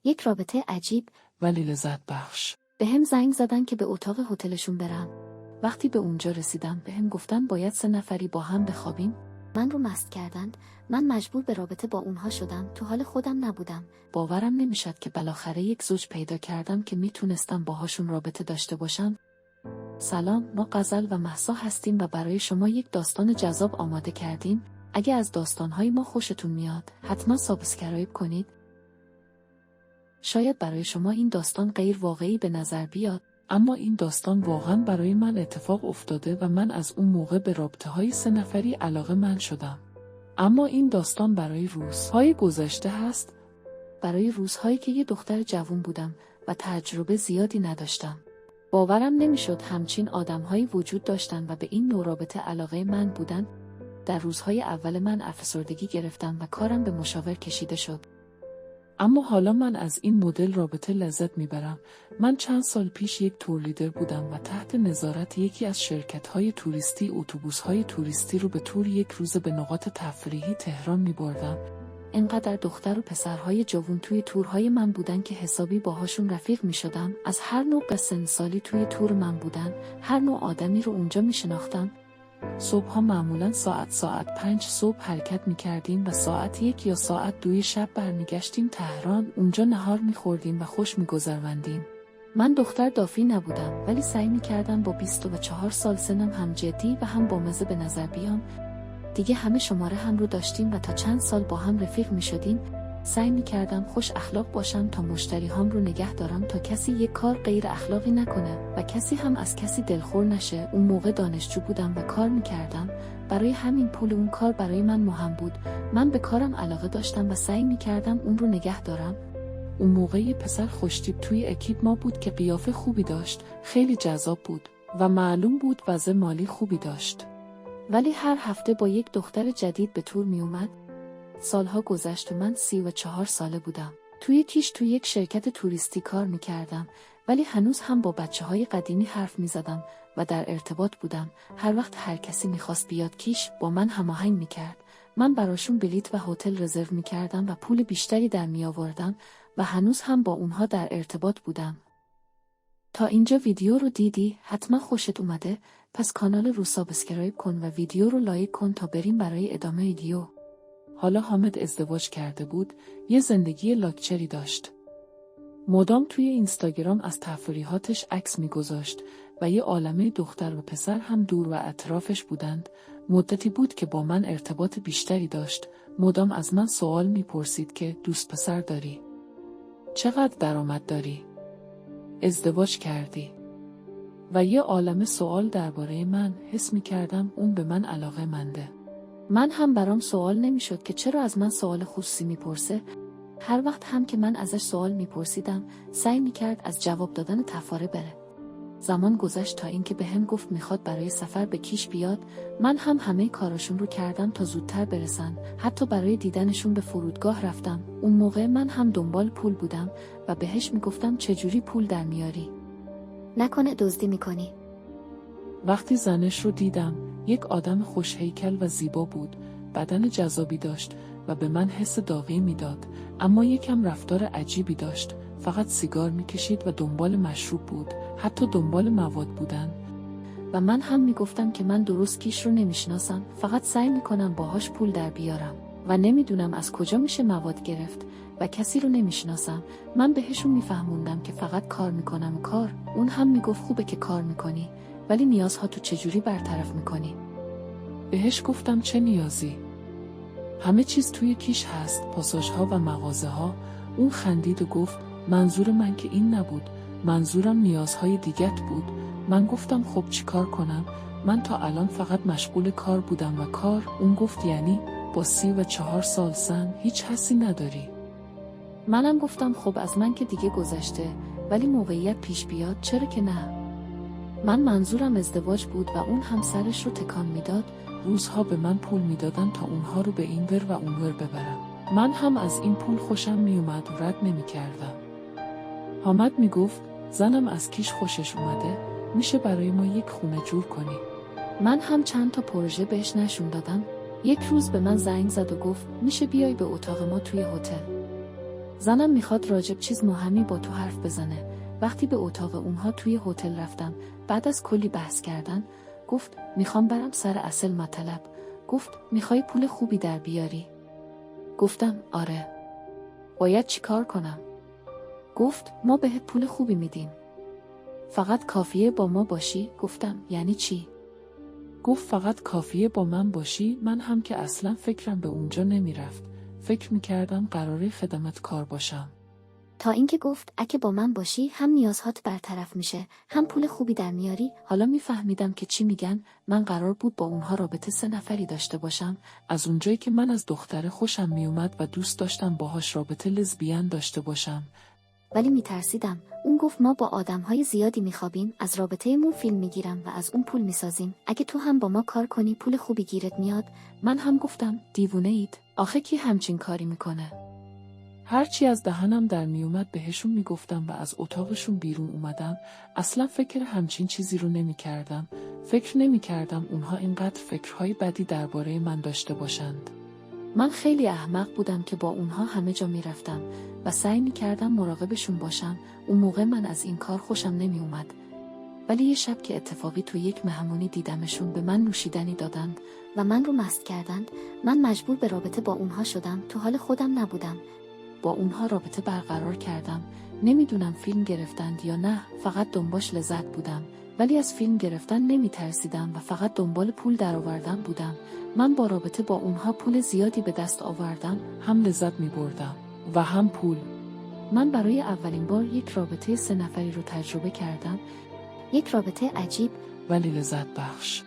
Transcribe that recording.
یک رابطه عجیب ولی لذت بخش. به هم زنگ زدن که به اتاق هتلشون برم. وقتی به اونجا رسیدم به هم گفتن باید 3 نفری با هم بخوابیم. من رو مست کردند. من مجبور به رابطه با اونها شدم. تو حال خودم نبودم. باورم نمیشد که بالاخره یک زوج پیدا کردم که میتونستم باهاشون رابطه داشته باشم. سلام، ما غزل و مهسا هستیم و برای شما یک داستان جذاب آماده کردیم. اگه از داستانهای ما خوشتون میاد حتما سابسکرایب کنید. شاید برای شما این داستان غیر واقعی به نظر بیاد، اما این داستان واقعا برای من اتفاق افتاده و من از اون موقع به رابطه‌های 3 نفری علاقه‌مند شدم. اما این داستان برای روزهای گذشته هست، برای روزهایی که یه دختر جوان بودم و تجربه زیادی نداشتم. باورم نمیشد همچین آدم‌هایی وجود داشتن و به این نوع رابطه علاقه‌مند بودن. در روزهای اول من افسردگی گرفتم و کارم به مشاور کشیده شد. اما حالا من از این مدل رابطه لذت میبرم. من چند سال پیش یک تور لیدر بودم و تحت نظارت یکی از شرکت‌های توریستی اتوبوس‌های توریستی رو به طور یک روز به نقاط تفریحی تهران میبردم. انقدر دختر و پسرهای جوان توی تورهای من بودن که حسابی باهاشون رفیق میشدم. از هر نوع سن سالی توی تور من بودن. هر نوع آدمی رو اونجا میشناختم. صبحها معمولاً ساعت 5 صبح حرکت میکردیم و ساعت 1 یا ساعت 2 شب برمیگشتیم تهران. اونجا نهار میخوردیم و خوش میگذروندیم. من دختر دافی نبودم ولی سعی میکردم با 24 سال سنم هم جدی و هم بامزه به نظر بیام. دیگه همه شماره هم رو داشتیم و تا چند سال با هم رفیق میشدیم. سعی میکردم خوش اخلاق باشم تا مشتری هام رو نگه دارم، تا کسی یک کار غیر اخلاقی نکنه و کسی هم از کسی دلخور نشه. اون موقع دانشجو بودم و کار میکردم، برای همین پول اون کار برای من مهم بود. من به کارم علاقه داشتم و سعی میکردم اون رو نگه دارم. اون موقع یه پسر خوشتیپ توی اکیپ ما بود که قیافه خوبی داشت، خیلی جذاب بود و معلوم بود وضع مالی خوبی داشت. ولی هر هفته با یک دختر جدید به تور می اومد. سالها گذشت و من 34 ساله بودم. توی یک شرکت توریستی کار می کردم، ولی هنوز هم با بچه‌های قدیمی حرف می زدم و در ارتباط بودم. هر وقت هر کسی می خواست بیاد کیش با من هماهنگ می کرد. من براشون بلیط و هتل رزرو می کردم و پول بیشتری در می آوردم و هنوز هم با اونها در ارتباط بودم. تا اینجا ویدیو رو دیدی؟ حتما خوشت اومده؟ پس کانال رو سابسکرایب کن و ویدیو رو لایک کن تا بریم برای ادامه ویدیو. حالا حامد ازدواج کرده بود، یه زندگی لاکچری داشت. مدام توی اینستاگرام از تفریحاتش عکس میگذاشت و یه عالمه دختر و پسر هم دور و اطرافش بودند. مدتی بود که با من ارتباط بیشتری داشت. مدام از من سوال میپرسید که دوست پسر داری؟ چقدر درآمد داری؟ ازدواج کردی؟ و یه عالمه سوال درباره من. حس می‌کردم اون به من علاقه منده. من هم برام سوال نمی‌شد که چرا از من سوال خصوصی میپرسه. هر وقت هم که من ازش سوال میپرسیدم سعی میکرد از جواب دادن تفاره بره. زمان گذشت تا اینکه به هم گفت میخواد برای سفر به کیش بیاد. من هم همه کاراشون رو کردم تا زودتر برسن. حتی برای دیدنشون به فرودگاه رفتم. اون موقع من هم دنبال پول بودم و بهش میگفتم چجوری پول در میاری؟ نکنه دزدی میکنی؟ وقتی زنش رو دیدم، یک آدم خوش هیکل و زیبا بود، بدن جذابی داشت و به من حس داغی میداد، اما یکم رفتار عجیبی داشت. فقط سیگار میکشید و دنبال مشروب بود، حتی دنبال مواد بودن. و من هم میگفتم که من درست کیش رو نمیشناسم، فقط سعی میکنم باهاش پول در بیارم و نمیدونم از کجا میشه مواد گرفت و کسی رو نمیشناسم. من بهشون میفهموندم که فقط کار میکنم کار. اون هم میگفت خوبه که کار میکنی، ولی نیازها تو چجوری برطرف میکنی؟ بهش گفتم چه نیازی؟ همه چیز توی کیش هست، پاساژها و مغازه ها. اون خندید و گفت منظور من که این نبود، منظورم نیازهای دیگت بود. من گفتم خب چی کار کنم؟ من تا الان فقط مشغول کار بودم و کار. اون گفت یعنی با 34 سال سن هیچ حسی نداری؟ منم گفتم خب از من که دیگه گذشته، ولی موقعیت پیش بیاد چرا که نه؟ من منظورم ازدواج بود و اون هم سرش رو تکان میداد. روزها به من پول میدادن تا اونها رو به این ور و اون ور ببرم. من هم از این پول خوشم میومد و رد نمیکردم. حامد میگفت زنم از کیش خوشش اومده، میشه برای ما یک خونه جور کنی. من هم چند تا پروژه بهش نشون دادم. یک روز به من زنگ زد و گفت میشه بیای به اتاق ما توی هتل. زنم میخواد راجب چیز مهمی با تو حرف بزنه. وقتی به اتاق اونها توی هتل رفتم، بعد از کلی بحث کردن، گفت میخوام برم سر اصل مطلب. گفت میخوای پول خوبی در بیاری؟ گفتم آره. باید چی کار کنم؟ گفت ما بهت پول خوبی میدیم. فقط کافیه با ما باشی؟ گفتم یعنی چی؟ گفت فقط کافیه با من باشی. من هم که اصلا فکرم به اونجا نمیرفت. فکر میکردم قراره خدمتکار باشم. تا اینکه گفت اگه با من باشی هم نیازهات برطرف میشه، هم پول خوبی در میاری. حالا میفهمیدم که چی میگن. من قرار بود با اونها رابطه 3 نفری داشته باشم. از اونجایی که من از دختره خوشم میومد و دوست داشتم باهاش رابطه لزبیان داشته باشم، ولی میترسیدم. اون گفت ما با آدمهای زیادی میخوابیم، از رابطه‌مون فیلم میگیرم و از اون پول میسازیم. اگه تو هم با ما کار کنی پول خوبی گیرت میاد. من هم گفتم دیوونه اید؟ آخه کی همچین کاری میکنه؟ هرچی از دهنم در میومد بهشون میگفتم و از اتاقشون بیرون اومدم. اصلا فکر همچین چیزی رو نمیکردم. فکر نمیکردم اونها اینقدر فکرهای بدی درباره من داشته باشند. من خیلی احمق بودم که با اونها همه جا میرفتم و سعی میکردم مراقبشون باشم. اون موقع من از این کار خوشم نمیومد. ولی یه شب که اتفاقی تو یک مهمونی دیدمشون، به من نوشیدنی دادند و من رو مست کردند. من مجبور به رابطه با اونها شدم. تو حال خودم نبودم. با اونها رابطه برقرار کردم. نمیدونم فیلم گرفتند یا نه، فقط دنبالش لذت بودم. ولی از فیلم گرفتن نمیترسیدم و فقط دنبال پول درآوردن بودم. من با رابطه با اونها پول زیادی به دست آوردم. هم لذت میبردم و هم پول. من برای اولین بار یک رابطه 3 نفری رو تجربه کردم. یک رابطه عجیب ولی لذت بخش.